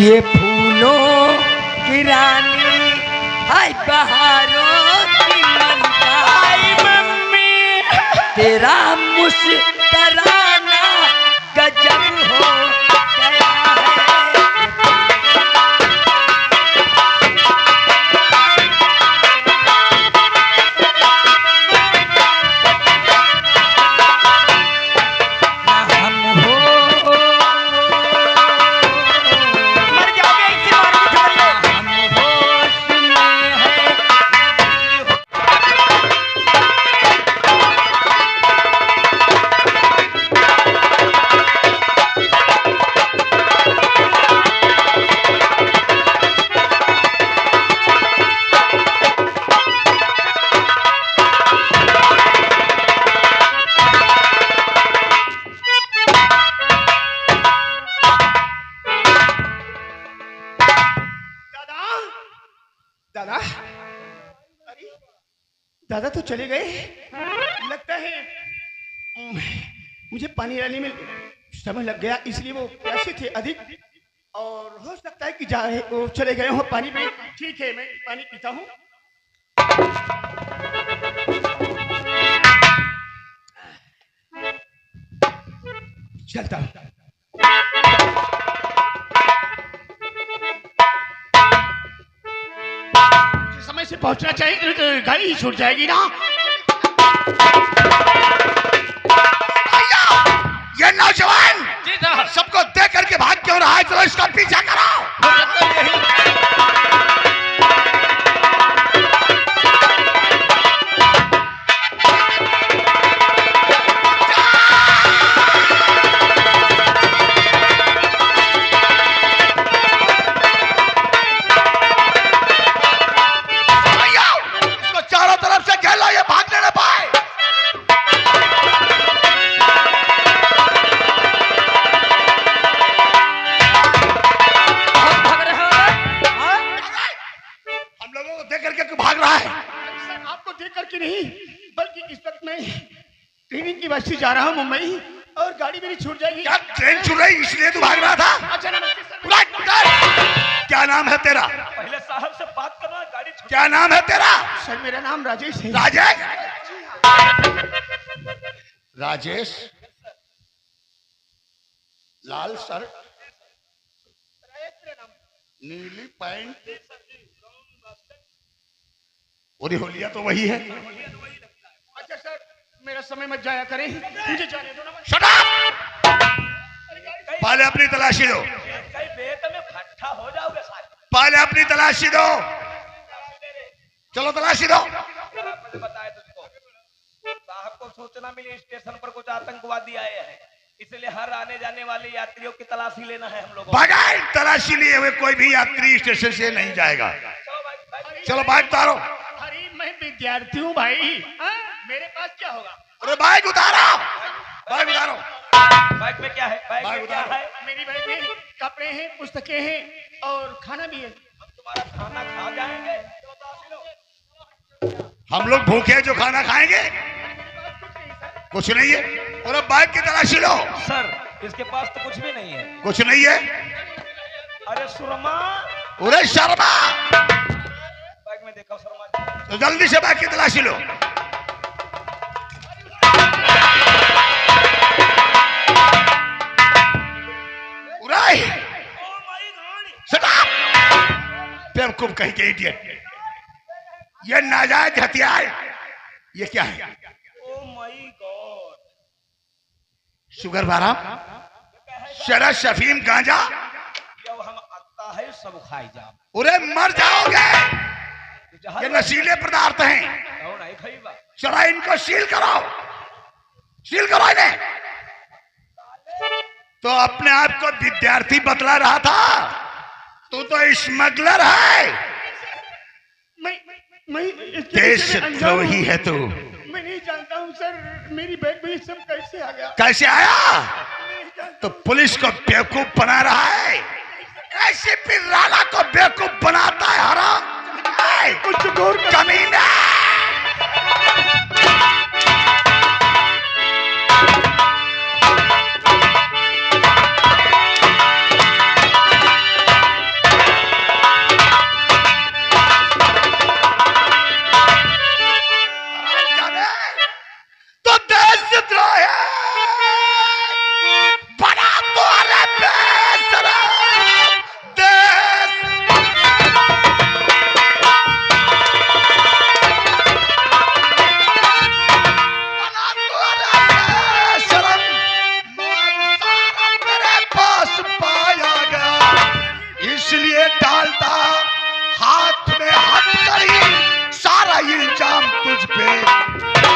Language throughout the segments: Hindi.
ये फूलों की रानी हाय बहारों की ममता, हाय मम्मी तेरा मुस्कुराना गजब हो गया है। दादा, अरे दादा तो चले गए। लगता है मुझे पानी लाने में समय लग गया, इसलिए वो प्यासे थे अधिक, और हो सकता है कि जाए वो चले गए हो पानी में। ठीक है, मैं पानी पीता हूँ। चलता हूँ। समय से पहुंचना चाहिए, तो गाड़ी ही छूट जाएगी ना। ये नौजवान सबको देख करके भाग क्यों रहा है? चलो इसका पीछा करो। इसको चारों तरफ से घेर लो, ये भागने न पाए। भाग रहा है। सर आपको देख करके नहीं, बल्कि इस वक्त मैं ट्रेनिंग की बस से जा रहा हूँ मुंबई, और गाड़ी मेरी छूट जाएगी। क्या ट्रेन छूट रही इसलिए तू भाग रहा था? अच्छा नमस्ते सर। क्या नाम है तेरा? पहले साहब से बात करना, गाड़ी छूट। क्या नाम है तेरा? सर मेरा नाम राजेश है। राजेश? राजेश, लाल शर्ट, नीली पैंट, और होलिया तो वही है। अच्छा सर, मेरा समय मत जाया करें, मुझे जाने दो ना। Shut up! पहले अपनी तलाशी दो। में फट्टा हो जाओगे साहब। पहले अपनी तलाशी दो। चलो तलाशी दो। मैंने बताया तुझको, साहब को सूचना मिली स्टेशन पर कुछ आतंकवादी आए हैं, इसलिए हर आने जाने वाले यात्रियों की तलाशी लेना है हम लोगों को। बगैर तलाशी लिए हुए कोई भी यात्री स्टेशन से नहीं जाएगा। चलो बाइक उतारो। अरे मैं विद्यार्थी हूँ भाई, मेरे पास क्या होगा? अरे बाइक उतारो, बाइक उतारो। बाइक में क्या है? बाइक में क्या है? मेरी बाइक में कपड़े हैं, पुस्तकें हैं, और खाना भी है। हम तुम्हारा खाना खा जाएंगे। हम लोग भूखे हैं जो खाना खाएंगे? कुछ नहीं है। और अब बाइक की तलाशी लो। सर इसके पास तो कुछ भी नहीं है। कुछ नहीं है? अरे सुरमा। अरे शर्मा, बाइक में देखो शर्मा। तो जल्दी से बाइक की तलाशी लो। बेवकूफ कहीं के इडियट, ये नाजायज हथियार, ये क्या है? ओह माय गॉड, शुगर बाराम, शरद, शफीम, गांजा। जब हम आता है सब खाई जा। उरे मर जाओगे, ये नशीले पदार्थ हैं। चलो इनको सील करो, सील करो इन्हें। तो अपने आप को विद्यार्थी बतला रहा था, तू तो स्मगलर है। मैं देशद्रोही है तू। मैं नहीं जानता हूँ सर, मेरी बैग में सब कैसे आ गया? कैसे आया? तो पुलिस को बेवकूफ बना रहा है, ऐसे फिर राणा को बेवकूफ बनाता है। हराम कुछ गौर कमीना। इसलिए डालता हाथ में हथकड़ी, सारा इल्जाम तुझ पे आया।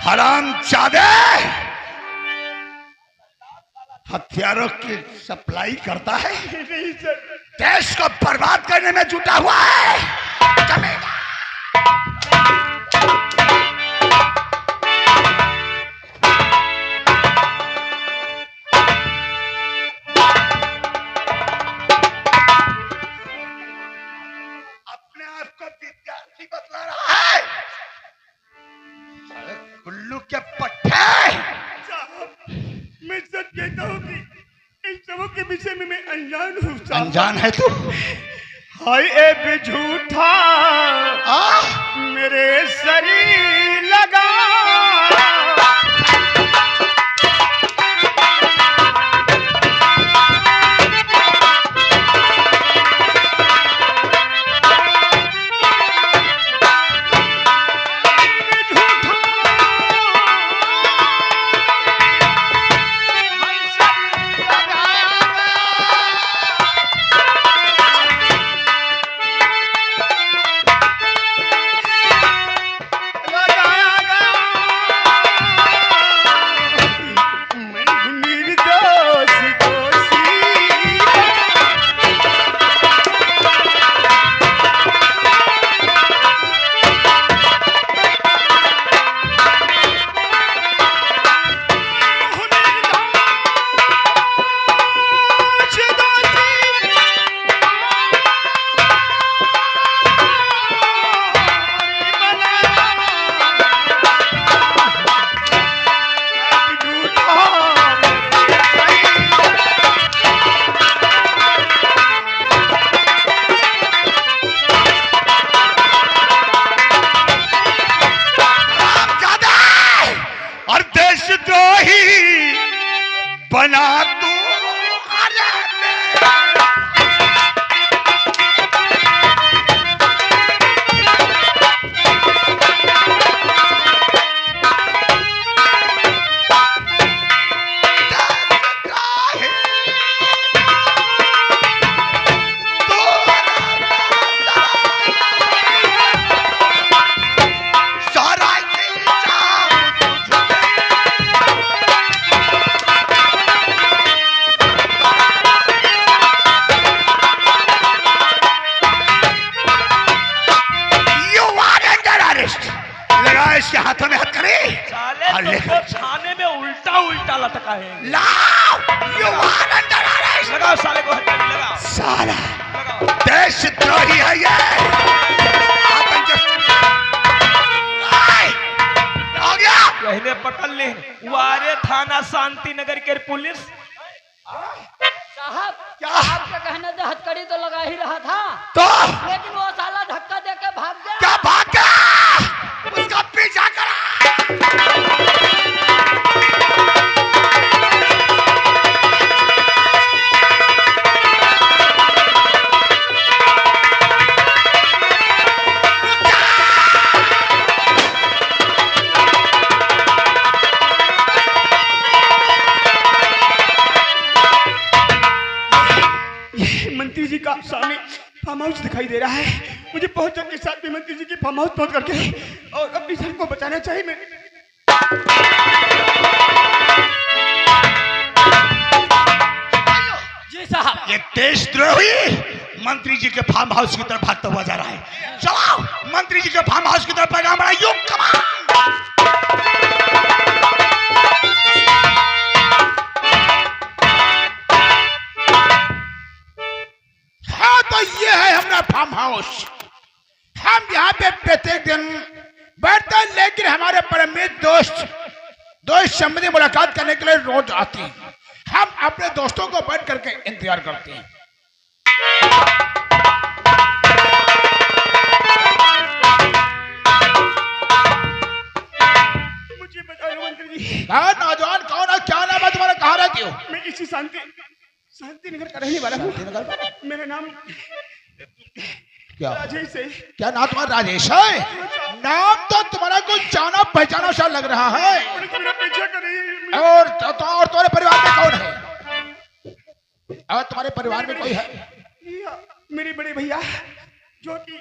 हरामजादे, हथियारों की सप्लाई करता है, नहीं सर। देश को बर्बाद करने में जुटा हुआ है। चलेगा। अपने आप को विद्यार्थी बतला रहा है। साले कुल्लू के पट्टे। साहब, मैं सच कहता हूँ कि इन सबों के विषय में मैं अनजान हूँ साहब। अनजान है तू? हाय ए बे झूठा मेरे शरीर लगा, बना तू। इसके हाथों में हथकड़ी। साले तो छाने में उल्टा उल्टा लटका है। लाओ, you are under arrest। लगाओ साले को हथकड़ी लगाओ। साला देशद्रोही है ये। हो गया। पहले पकड़ ले। वारे थाना शांति नगर के पुलिस। साहब क्या? आपका कहना था हथकड़ी तो लगा ही रहा था, तो लेकिन वो साला धक्का देके भाग गया। क्या भाग गया? उसका पीछा करा। मंत्री जी का सामने फार्म हाउस दिखाई दे रहा है। मुझे पहुंच के साथ में मंत्री जी की फार्म हाउस पहुंच करके और अपनी जान को बचाना चाहिए। मैं जी साहब। ये देशद्रोही मंत्री जी के फार्म हाउस की तरफ भागता हुआ जा रहा है। चलाओ मंत्री जी के फार्म हाउस की तरफ पैगाम बढ़ाइयो। हाँ तो ये है हमारा फार्म हाउस। हम यहाँ पे प्रत्येक दिन बैठते हैं, लेकिन हमारे परमित दोस्त संबंधी मुलाकात करने के लिए रोज आते हैं। हम अपने दोस्तों को बैठ करके इंतजार करते हैं। मुझे बताओ मंत्री जी, कौन नौजवान कौन है, क्या नाम है तुम्हारा, कहाँ रहती हो? मैं इसी शांति नगर का रहने वाला हूँ। मेरा नाम क्या राजेश है। क्या नाम तुम्हारा राजेश है? नाम तो तुम्हारा कुछ जाना पहचाना सा लग रहा है। मेरा पीछा करे। और तुम्हारे परिवार में कौन है? और तुम्हारे परिवार में कोई है? मेरे बड़े भैया जो कि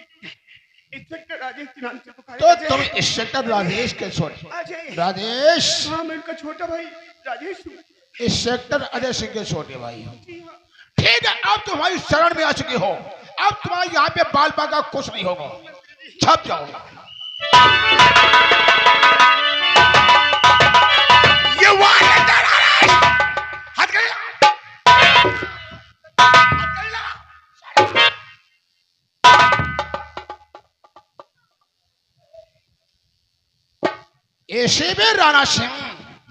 इंस्पेक्टर राजेश के नाम से पुकारे तो जाते तुम हैं। इंस्पेक्टर राजेश के छोटे अजय। राजेश? हाँ मैं उनका छोटा भाई राजेश हूँ। इंस्पेक्टर अजय सिंह के छोटे भाई हो। जी हाँ। ठीक है, अब तुम्हारी शरण में आ चुके हो। अब तुम्हारा यहाँ पे बाल बागा कुछ नहीं होगा, छप जाओ। ये वालेंटर आ रहा है। हाथ कर ला। हाथ कर ला। ऐसे में राणा सिंह,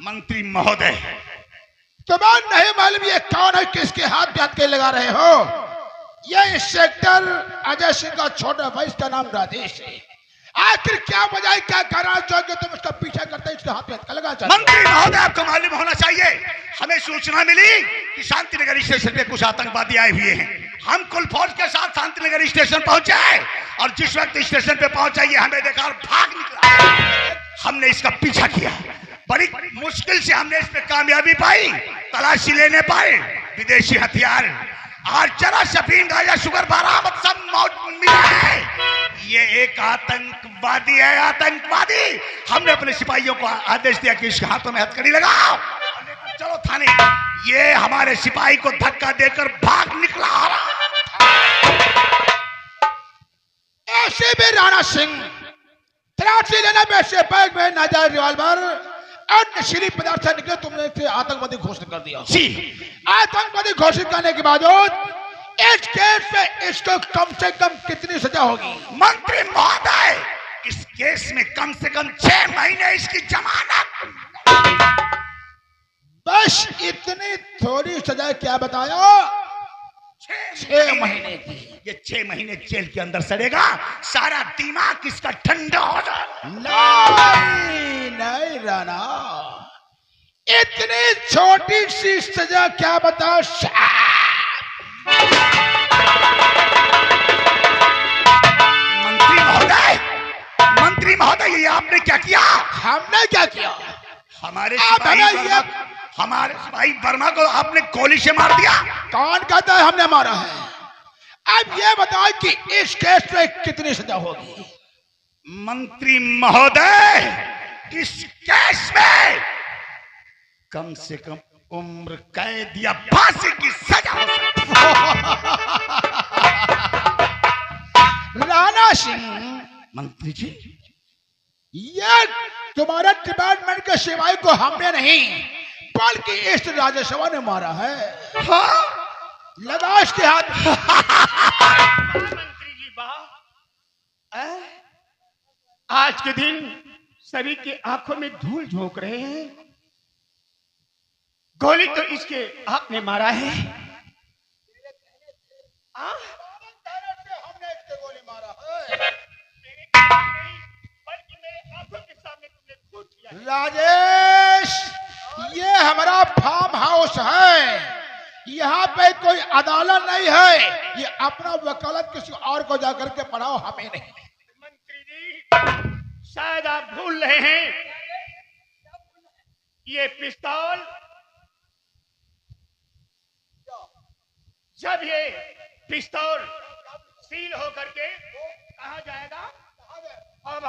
मंत्री महोदय, तुम्हें नहीं मालूम ये कौन है, किसके हाथ पे हाथ के लगा रहे हो? ये इंस्पेक्टर अजय सिंह का छोटा भाई, इसका नाम राजेश है। आखिर क्या वजह है, क्या कारण जो कि तुम इसका पीछा करते हैं, इसके हाथ पे हाथ का लगा चाहते हो? मंत्री महोदय, आपको मालूम होना चाहिए, हमें सूचना मिली कि शांतिनगर स्टेशन पे कुछ आतंकवादी आए हुए हैं। हम कुल फौज के साथ शांतिनगर स्टेशन पहुंचे और जिस वक्त स्टेशन पे पहुंचा ये हमें देखा और भाग निकला। हमने इसका पीछा किया, बड़ी मुश्किल से हमने इस पे कामयाबी पाई, तलाशी लेने पाए, विदेशी हथियार और जरा शफीन गांजा शुगर बरामद सब मौजूद मिला है। ये एक आतंकवादी है, आतंकवादी। हमने अपने सिपाहियों को आदेश दिया कि इसके हाथों में हथकड़ी लगाओ, चलो थाने। ये हमारे सिपाही को धक्का देकर भाग निकला। ऐसे में राणा सिंह तलाशी लेने में से बैग में नाजायज रिवाल्वर और नशीली पदार्थ से निकले, तुमने इसे आतंकवादी घोषित कर दिया। जी, आतंकवादी घोषित करने के बावजूद इस केस में इसको कम से कम कितनी सजा होगी? मंत्री महोदय, इस केस में कम से कम 6 महीने इसकी जमानत। बस इतनी थोड़ी सजा, क्या बताया? 6 महीने की। ये 6 महीने जेल के अंदर सड़ेगा, सारा दिमाग इसका ठंडा हो जाएगा। नहीं नहीं राणा, इतनी छोटी सी सजा क्या बता? मंत्री महोदय, ये आपने क्या किया? हमने क्या किया? हमारे आप सिपाही हमें वर्मा, हमारे सिपाही वर्मा को आपने गोली से मार दिया। कौन कहता है हमने मारा है? अब ये बताओ कि इस केस में कितनी सजा होगी? मंत्री महोदय, इस केस में कम से कम उम्र कैद या फांसी की सजा हो सकती है। राणा सिंह, मंत्री जी, ये तुम्हारे डिपार्टमेंट के सिपाही को हमने नहीं बल्कि इस राज्यसभा ने मारा है। हाँ? लगा इसके हाथ। मंत्री जी वाह, आज के दिन सभी के आंखों में धूल झोंक रहे हैं। गोली तो इसके हाथ ने मारा है। हमने इसके गोली मारा है। बल्कि मेरे आंखों के सामने तुमने खून किया है। राजेश, ये हमारा फार्म हाउस है, यहाँ पे कोई अदालत नहीं है। ये अपना वकालत किसी और को जाकर के पढ़ाओ, हमें नहीं। मंत्री जी, शायद आप भूल रहे हैं, ये पिस्तौल जब ये पिस्तौल सील होकर के कहा जाएगा अब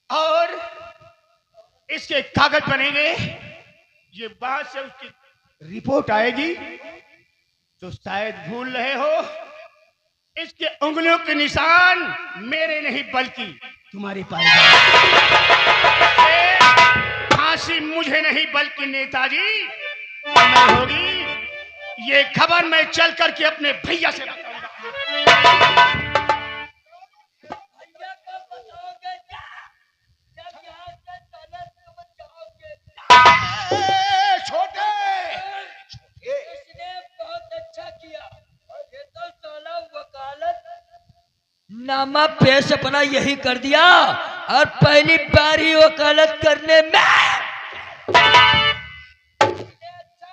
और इसके कागज बनेंगे, ये बाहर से उसकी रिपोर्ट आएगी, तो शायद भूल रहे हो, इसके उंगलियों के निशान मेरे नहीं बल्कि तुम्हारे पास फांसी मुझे नहीं बल्कि नेताजी मैं होगी। ये खबर मैं चल करके अपने भैया से बताऊंगा। छोटे इसने बहुत अच्छा किया। ये तो साला वकालत नामा पेश अपना यही कर दिया और पहली बार ही वकालत करने में अच्छा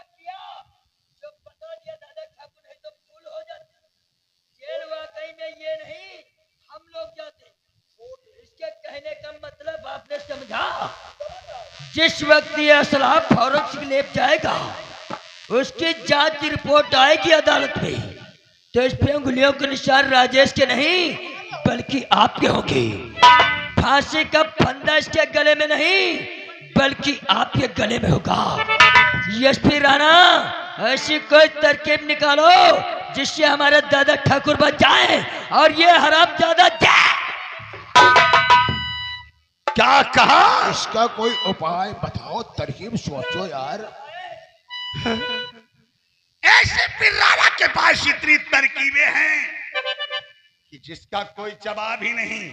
किया। जो बता दिया दादा ठाकुर नहीं तो फूल हो जाते। जेल वाकई जिस वक्त ये असलहा फौरन से ले जाएगा, उसकी जांच की रिपोर्ट आएगी अदालत में, तो इस पे उंगलियों के निशान राजेश के नहीं बल्कि आपके होंगे। फांसी का फंदा इसके गले में नहीं बल्कि आपके गले में होगा। एसपी राणा, ऐसी कोई तरकीब निकालो जिससे हमारे दादा ठाकुर बच जाए और ये हरामजादा जाए। क्या कहा? इसका कोई उपाय बताओ, तरकीब सोचो यार। ऐसे पिल्लारा के पास इतनी तरकीबें हैं कि जिसका कोई जवाब ही नहीं।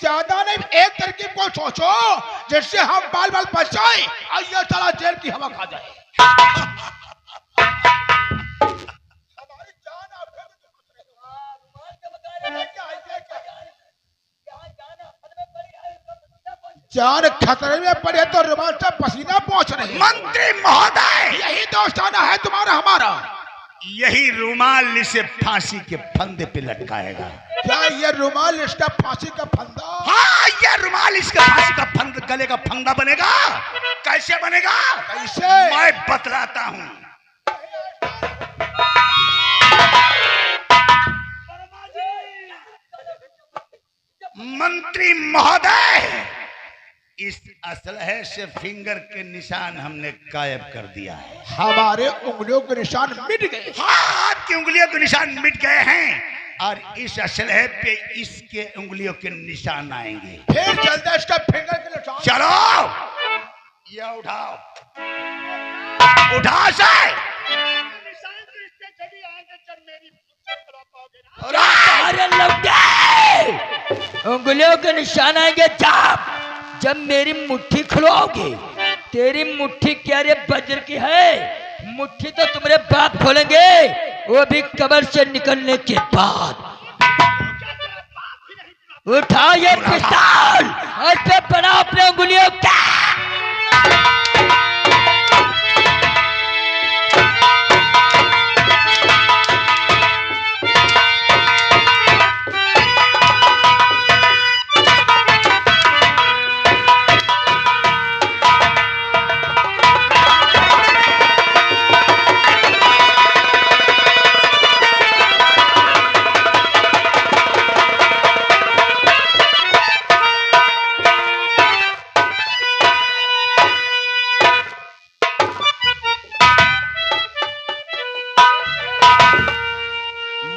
ज्यादा नहीं, एक तरकीब को सोचो जिससे हम बाल बाल बच जाए और ये साला जेल की हवा खा जाए। जान खतरे में पड़े तो रुमाल से पसीना पहुंच रहे। मंत्री महोदय, यही दोस्ताना है तुम्हारा हमारा। यही रुमाल इसे फांसी के फंदे पे लटकाएगा। क्या ये रुमाल इसका फांसी का फंदा? हाँ, ये रुमाल इसका फांसी का फंद, गले का फंदा बनेगा। कैसे बनेगा? कैसे? मैं बतलाता हूँ। मंत्री महोदय, इस असलहे से फिंगर के निशान हमने गायब कर दिया है। हमारे उंगलियों के निशान मिट गए। हाँ, आपकी उंगलियों के निशान मिट गए हैं और इस असलहे पे इसके उंगलियों के निशान आएंगे। फिर जल्दी इसका फिंगर के निशान। चलो, ये उठाओ, उठा से। अरे लौटे, उंगलियों के निशान आएंगे जब मेरी मुट्ठी खुलवाओगे। तेरी मुट्ठी क्या रे वज्र की है? मुट्ठी तो तुम्हारे बाप खोलेंगे, वो भी कब्र से निकलने के बाद। उठाओ ये पिस्तौल और पे बनाओ अपने उंगलियों का।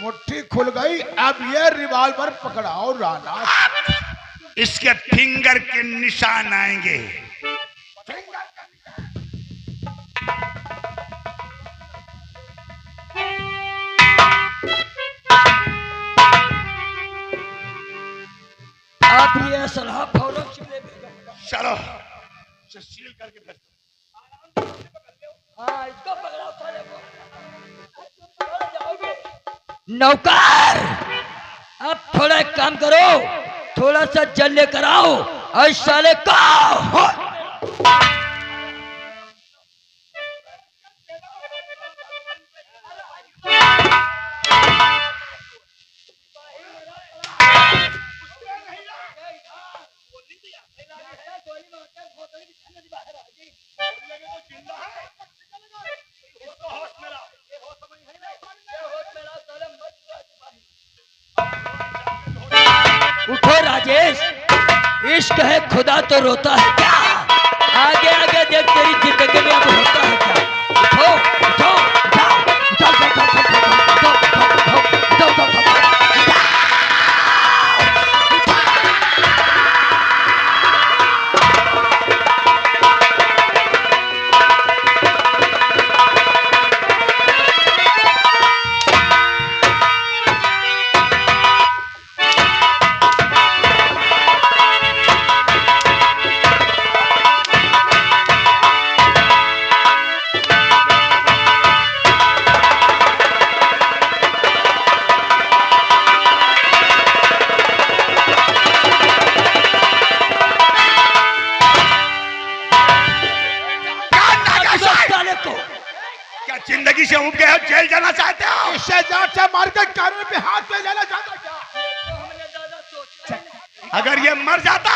मुट्ठी खुल गई। अब ये रिवॉल्वर पकड़ाओ राणा। इसके फिंगर के निशान आएंगे। आप ये सलाह फौरन से ले भेजो। चलो, सील करके भेज दो। हाँ, इसको पकड़ाओ साले को। नौकर, अब थोड़ा एक काम करो, थोड़ा सा जल लेकर आओ और इस साले को उठो राजेश, इश्क है खुदा तो रोता है क्या? आगे आगे देख तेरी जिंदगी में अब होता है क्या? उठो उठो उठाओ, उठाओ, उठाओ, उठाओ, उठाओ, उठाओ, उठाओ, उठाओ, उठाओ, उठाओ, उठाओ। क्या जिंदगी से उब गए हो? जेल जाना चाहते हो? इससे जाट से मार के कानून पे हाथ पे लेना चाहता क्या? अगर ये मर जाता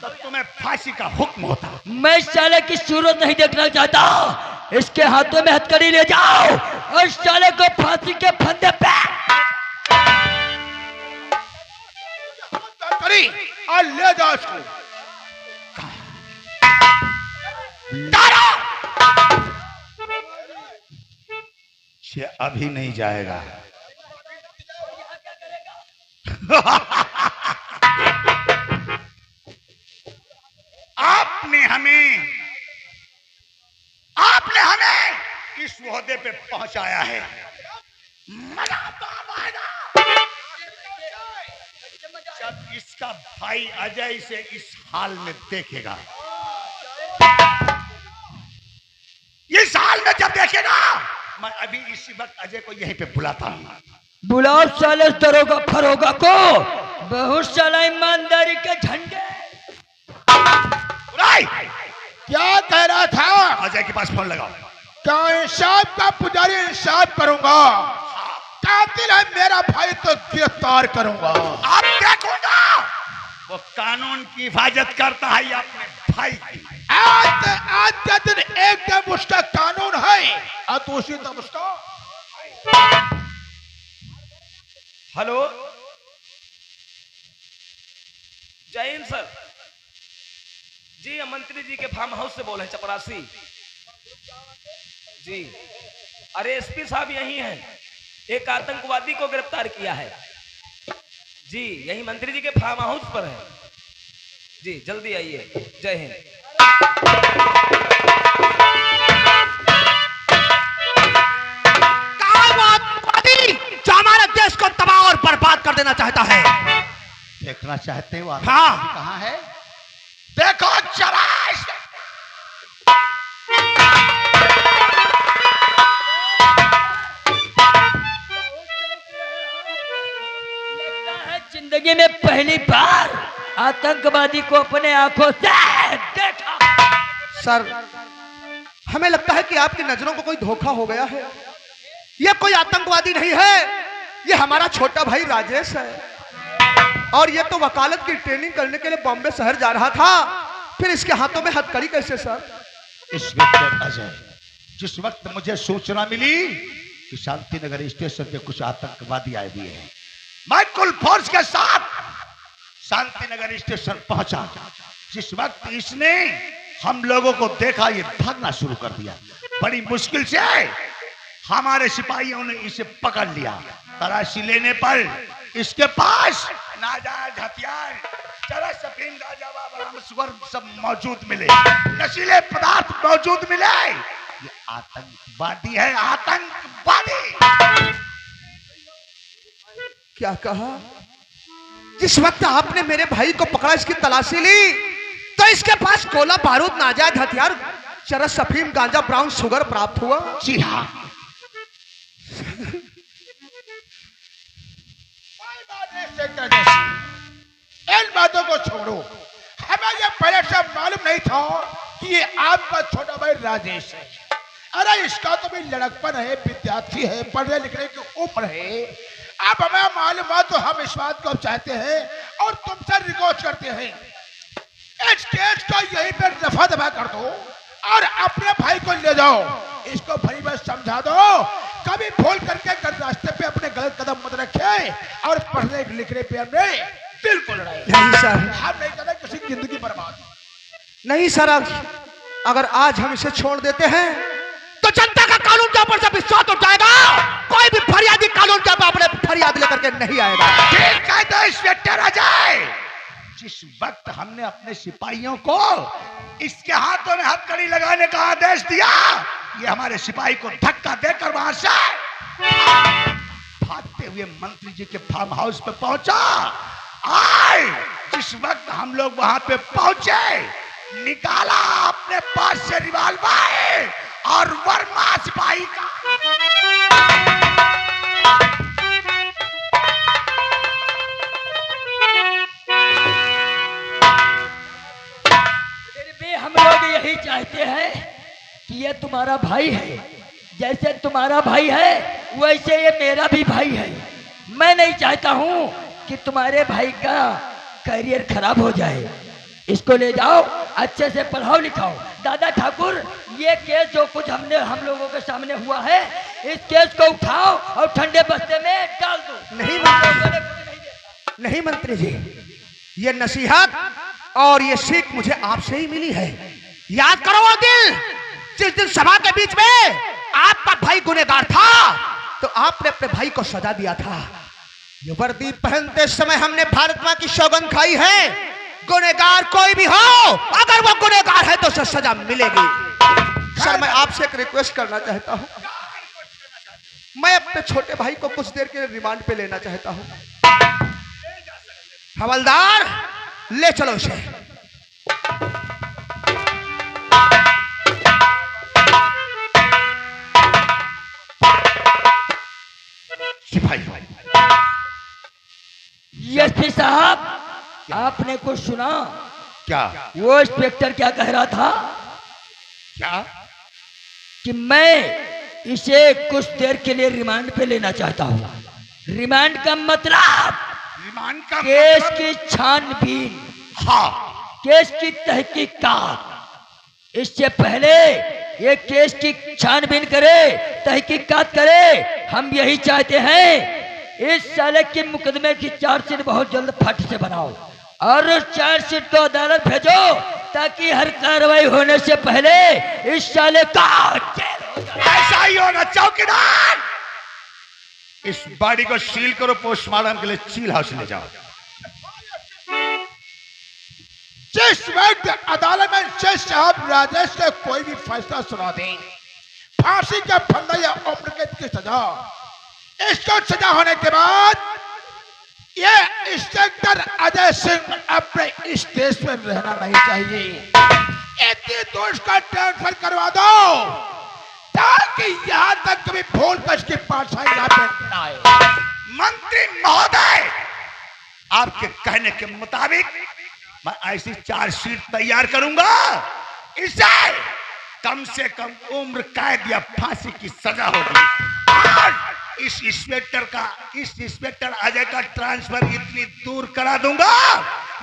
तो तुम्हें फांसी का हुक्म होता। मैं इस साले की सूरत नहीं देखना चाहता। इसके हाथों में हथकड़ी ले जाओ और इस साले को फांसी के फंदे पे करी और ले जाओ इसको। ये अभी नहीं जाएगा। आपने हमें इस ओहदे पे पहुंचाया है, मजा तो अब आएगा जब इसका भाई अजय इसे इस हाल में देखेगा। इस हाल में जब देखेगा, मैं अभी इसी वक्त अजय को यहीं पे बुलाता हूँ। बुलाओ साले दरोगा फरोगा को, बहुत साला ईमानदारी के झंडे। क्या कह रहा था? अजय के पास फोन लगाओ। क्या इंसाफ का पुजारी इंसाफ करूंगा? कातिल है मेरा भाई तो गिरफ्तार करूंगा। आप देखूंगा वो कानून की हिफाजत करता है या अपने भाई की। आज का दिन एकदम उसका कानून है और दूसरी तरफ उसका। हेलो, जय हिंद सर। जी, हम मंत्री जी के फार्म हाउस से बोल रहे हैं, चपरासी जी। अरे एसपी साहब यही हैं, एक आतंकवादी को गिरफ्तार किया है जी। यही मंत्री जी के फार्म हाउस पर है जी, जल्दी आइए। जय हिंद। जो हमारे देश को तबाह और बर्बाद कर देना चाहता है। देखना चाहते हो? हाँ, कहाँ है? देखो जरा। लगता है जिंदगी में पहली बार आतंकवादी को अपने आंखों से देखा। सर, हमें लगता है कि आपकी नजरों को कोई धोखा हो गया है। यह कोई आतंकवादी नहीं है, ये हमारा छोटा भाई राजेश है। और ये तो वकालत की ट्रेनिंग करने के लिए बॉम्बे शहर जा रहा था, फिर इसके हाथों में हथकड़ी कैसे सर? इंस्पेक्टर अजय, जिस वक्त मुझे सूचना मिली कि शांति नगर स्टेशन पे कुछ आतंकवादी आए हुए हैं, मैं कुल फोर्स के साथ शांति नगर स्टेशन पहुंचा। जिस वक्त इसने हम लोगों को देखा, ये भागना शुरू कर दिया। बड़ी मुश्किल से हमारे सिपाहियों ने इसे पकड़ लिया। तलाशी लेने पर इसके पास नाजायज हथियार, चरस, अफीम, गांजा, बरामद सुगर सब मौजूद मिले, नशीले पदार्थ मौजूद मिले। ये आतंकवादी है, आतंकवादी। क्या कहा? जिस वक्त आपने मेरे भाई को पकड़ा, इसकी तलाशी ली, तो इसके पास गोला बारूद, नाजायज हथियार, चरस, अफीम, गांजा, ब्राउन शुगर प्राप्त हुआ। जी हाँ। इन बातों को छोड़ो, हमें ये पहले से मालूम नहीं था कि ये आपका छोटा भाई राजेश है। अरे इसका तो भी लड़कपन है, विद्यार्थी है, पढ़ने लिखने की उम्र है। अब हमें मालूम है तो हम इस बात को चाहते हैं और तुमसे रिक्वेस्ट करते हैं, इस केस को यहीं पर दफा दफा कर दो और अपने भाई को ले जाओ। इसको भाई बस समझा दो, कभी भूल करके रास्ते पे अपने गलत कदम मत रखे और पढ़ने लिखने पे हमें बिल्कुल नहीं सर, हम नहीं करते किसी की जिंदगी बर्बाद। नहीं सर, अगर आज हम इसे छोड़ देते हैं तो जनता का कानून के ऊपर से विश्वास उठ जाएगा। कोई भी फरियादी कानून के ऊपर अपने फरियाद लेकर के नहीं आएगा। ठीक है तो इंस्पेक्टर अजय, जिस वक्त हमने अपने सिपाहियों को इसके हाथों में हथकड़ी लगाने का आदेश दिया, ये हमारे सिपाही को धक्का देकर वहां से भागते हुए मंत्री जी के फार्म हाउस पे पहुंचा। आए जिस वक्त हम लोग वहां पे पहुंचे, निकाला अपने पास से रिवॉल्वर और वर्मा सिपाही का। फिर भी हम लोग यही चाहते हैं कि ये तुम्हारा भाई है, जैसे तुम्हारा भाई है वैसे ये मेरा भी भाई है। मैं नहीं चाहता हूं कि तुम्हारे भाई का करियर खराब हो जाए। इसको ले जाओ, अच्छे से पढ़ाओ लिखाओ। दादा ठाकुर, ये केस जो कुछ हम लोगों के सामने हुआ है, इस केस को उठाओ और ठंडे बस्ते में डाल दो। नहीं नहीं मंत्री जी, ये नसीहत और ये सीख मुझे आपसे ही मिली है। याद करो वो दिन, जिस दिन सभा के बीच में आपका भाई गुनहगार था, तो आपने अपने भाई को सजा दिया था। ये वर्दी पहनते समय हमने भारत मां की सौगंध खाई है, गुनहगार कोई भी हो, अगर वो गुनहगार है तो उसे सजा मिलेगी। सर, मैं आपसे एक रिक्वेस्ट करना चाहता हूँ। मैं अपने छोटे भाई को कुछ देर के लिए रिमांड पे लेना चाहता हूँ। हवलदार, ले चलो उसे। सिपाही एसपी साहब, आपने कुछ सुना? क्या वो इंस्पेक्टर क्या कह रहा था क्या? कि मैं इसे कुछ देर के लिए रिमांड पे लेना चाहता हूँ। रिमांड का मतलब रिमांड का केस मतलब? की छानबीन, हाँ, केस की तहकीकात। इससे पहले ये केस की छानबीन करे, तहकीकात करे। हम यही चाहते हैं, इस साले के मुकदमे की चार्जशीट बहुत जल्द फट से बनाओ और उस चार्जशीट को अदालत भेजो, ताकि हर कार्रवाई होने से पहले इस साले का जेल हो जाए। ऐसा ही होगा चौकीदार। इस बॉडी को सील करो, पोस्टमार्टम के लिए चील हाउस ले जाओ। जिस वक्त अदालत में जज साहब राजेश का कोई भी फैसला सुना दें, फांसी का फंदा या उम्र कैद की सजा, इसको सजा होने के बाद ये इंस्पेक्टर अजय सिंह अपने इस देश में रहना नहीं चाहिए। इतने दोष का ट्रांसफर करवा दो, ताकि यहाँ तक कभी भूल कर इसकी पाठशाला यहाँ पे न आए। मंत्री महोदय, आपके कहने के मुताबिक मैं ऐसी चार्जशीट तैयार करूंगा, इसे कम से कम उम्र कैद या फांसी की सजा होगी। और इस इंस्पेक्टर अजय का ट्रांसफर इतनी दूर करा दूंगा,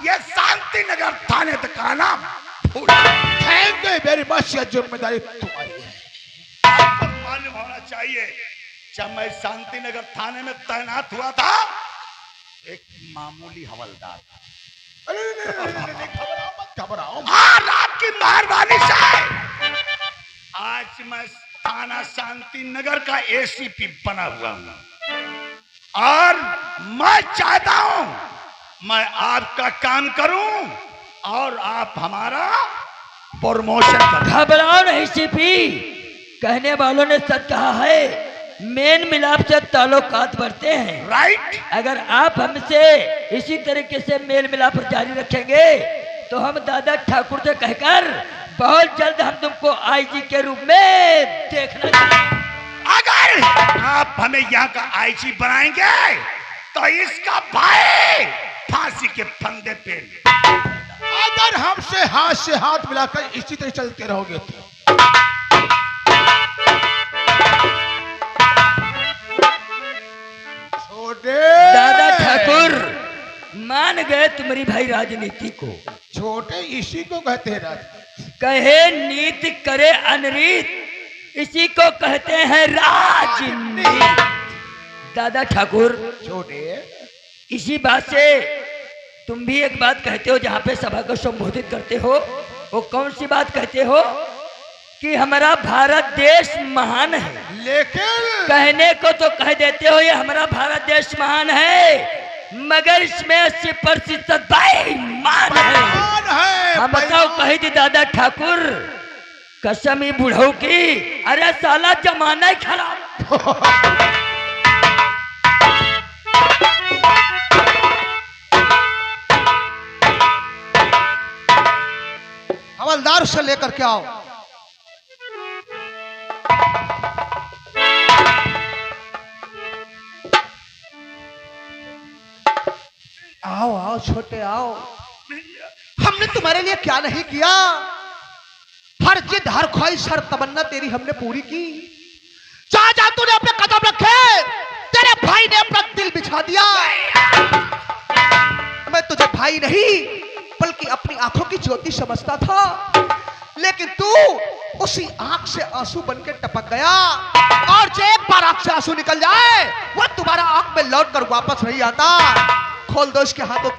ये शांति नगर थाने तक आना भूल। थैंक यू वेरी मच, यह जिम्मेदारी तुम्हारी है। आपको मालूम होना चाहिए, जब मैं शांति नगर थाने में तैनात हुआ था, एक मामूली हवलदार था। अरे नहीं, घबराओ मत, घबराओ मत। और आपकी मेहरबानी से आज मैं थाना शांति नगर का एसीपी बना हुआ हूं, और मैं चाहता हूं मैं आपका काम करूं और आप हमारा प्रमोशन करें। घबराओ नहीं सीपी, कहने वालों ने सच कहा है, मेन मिलाप से ताल्लुकात बढ़ते हैं। राइट? अगर आप हमसे इसी तरीके से मेल मिलाप जारी रखेंगे, तो हम दादा ठाकुर से कहकर बहुत जल्द हम तुमको आईजी के रूप में देखना चाहेंगे। अगर आप हमें यहाँ का आईजी बनाएंगे, तो इसका भाई फांसी के फंदे पे। अगर हमसे हाथ से हाथ मिलाकर इसी तरह चलते रहोगे तो छोटे दादा ठाकुर मान गए तुम्हारी भाई राजनीति को। छोटे इसी को कहते हैं राज। कहे नीति करे अनरीत, इसी को कहते हैं राजनीति। दादा ठाकुर, छोटे इसी बात से तुम भी एक बात कहते हो, जहाँ पे सभा को संबोधित करते हो, वो कौन सी बात कहते हो? कि हमारा भारत देश महान है। लेकिन कहने को तो कह देते हो ये हमारा भारत देश महान है, मगर इसमें 80% बेईमान है। बेईमान है, हम बताओ, कही थी दादा ठाकुर कसम ही बुढ़ऊ की, अरे साला जमाना ही खराब। हवलदार से लेकर के आओ। आओ आओ छोटे आओ। हमने तुम्हारे लिए क्या नहीं किया? हर जिद, हर ख्वाहिश, हर तमन्ना तेरी हमने पूरी की। जा जा, तूने अपने कदम रखे, तेरे भाई ने अपना दिल बिछा दिया। मैं तुझे भाई नहीं, बल्कि अपनी आंखों की ज्योति समझता था। लेकिन तू उसी आंख से आंसू बनके टपक गया, और जो एक बार आंख से आंसू निकल जाए वो तुम्हारा आंख में लौट कर वापस नहीं आता। खोल दो इसके हाथों